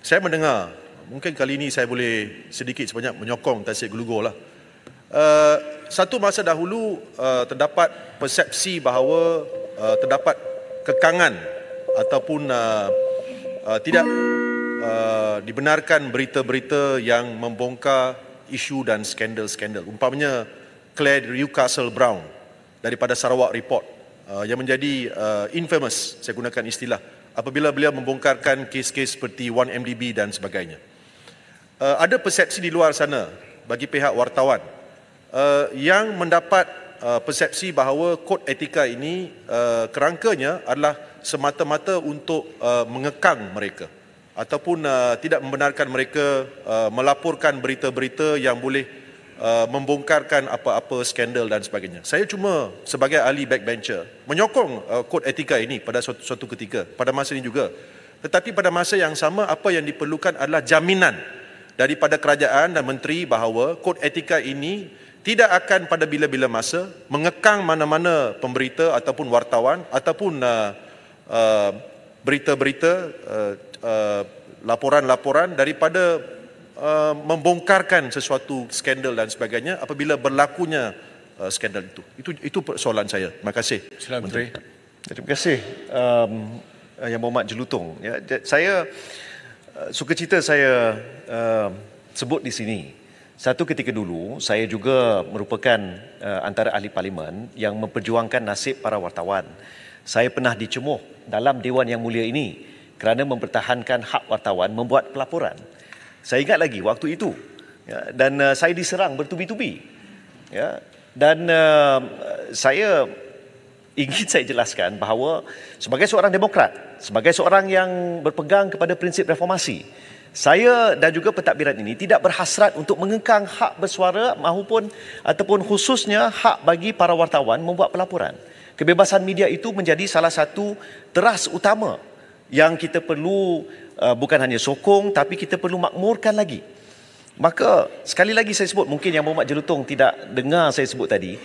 saya mendengar, mungkin kali ini saya boleh sedikit sebanyak menyokong Tan Sri Gelugor lah. Satu masa dahulu terdapat persepsi bahawa terdapat kekangan ataupun tidak dibenarkan berita-berita yang membongkar isu dan skandal-skandal. Umpamanya Claire Newcastle Brown daripada Sarawak Report yang menjadi infamous, saya gunakan istilah, apabila beliau membongkarkan kes-kes seperti 1MDB dan sebagainya. Ada persepsi di luar sana bagi pihak wartawan yang mendapat persepsi bahawa kod etika ini kerangkanya adalah semata-mata untuk mengekang mereka ataupun tidak membenarkan mereka melaporkan berita-berita yang boleh membongkarkan apa-apa skandal dan sebagainya. Saya cuma sebagai ahli backbencher menyokong kod etika ini pada suatu ketika, pada masa ini juga. Tetapi pada masa yang sama, apa yang diperlukan adalah jaminan daripada kerajaan dan menteri bahawa kod etika ini tidak akan pada bila-bila masa mengekang mana-mana pemberita ataupun wartawan ataupun berita-berita, laporan-laporan daripada membongkarkan sesuatu skandal dan sebagainya apabila berlakunya skandal itu. Itu soalan saya. Terima kasih. Sila Menteri. Terima kasih Yang Berhormat Jelutong. Ya, saya sukacita saya sebut di sini. Satu ketika dulu saya juga merupakan antara ahli parlimen yang memperjuangkan nasib para wartawan. Saya pernah dicemuh dalam Dewan Yang Mulia ini kerana mempertahankan hak wartawan membuat pelaporan. Saya ingat lagi waktu itu, ya, dan saya diserang bertubi-tubi, ya, dan saya ingin saya jelaskan bahawa sebagai seorang demokrat, sebagai seorang yang berpegang kepada prinsip reformasi, saya dan juga pentadbiran ini tidak berhasrat untuk mengekang hak bersuara maupun ataupun khususnya hak bagi para wartawan membuat pelaporan. Kebebasan media itu menjadi salah satu teras utama yang kita perlu bukan hanya sokong tapi kita perlu makmurkan lagi. Maka sekali lagi saya sebut, mungkin Yang Berhormat Jelutong tidak dengar saya sebut tadi,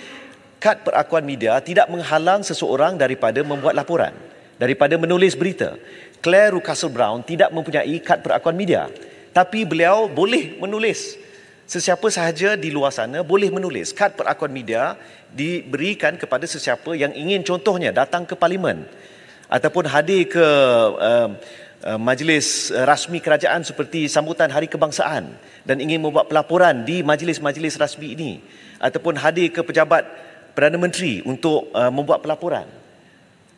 kad perakuan media tidak menghalang seseorang daripada membuat laporan, daripada menulis berita. Claire Newcastle Brown tidak mempunyai kad perakuan media, tapi beliau boleh menulis. Sesiapa sahaja di luar sana boleh menulis. Kad perakuan media diberikan kepada sesiapa yang ingin, contohnya datang ke parlimen ataupun hadir ke majlis rasmi kerajaan seperti sambutan Hari Kebangsaan dan ingin membuat pelaporan di majlis-majlis rasmi ini, ataupun hadir ke pejabat Perdana Menteri untuk membuat pelaporan.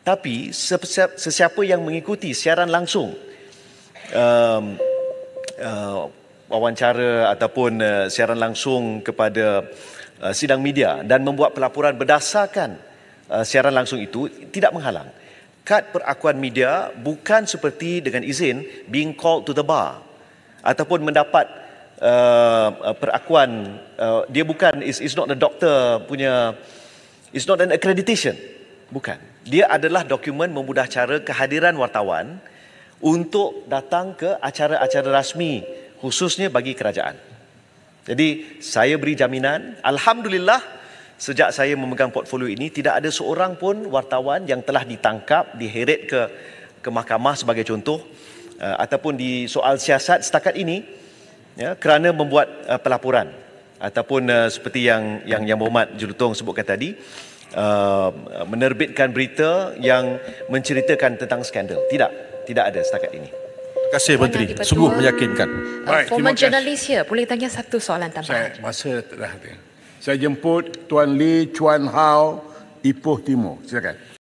Tapi sesiapa yang mengikuti siaran langsung, wawancara ataupun siaran langsung kepada sidang media dan membuat pelaporan berdasarkan siaran langsung itu tidak menghalang. Kad perakuan media bukan seperti dengan izin being called to the bar ataupun mendapat perakuan, dia bukan, is not a doctor punya, is not an accreditation, bukan. Dia adalah dokumen memudah cara kehadiran wartawan untuk datang ke acara-acara rasmi khususnya bagi kerajaan. Jadi saya beri jaminan, alhamdulillah, sejak saya memegang portfolio ini tidak ada seorang pun wartawan yang telah ditangkap, diheret ke mahkamah sebagai contoh, ataupun di soal siasat setakat ini, ya, kerana membuat pelaporan ataupun seperti yang Berhormat Jelutong sebutkan tadi, menerbitkan berita yang menceritakan tentang skandal. Tidak ada setakat ini. Terima kasih Menteri, sungguh meyakinkan. Former jurnalis here, boleh tanya satu soalan tambahan? Masa dah. Saya jemput Tuan Lee Chuan Hao, Ipoh Timur. Silakan.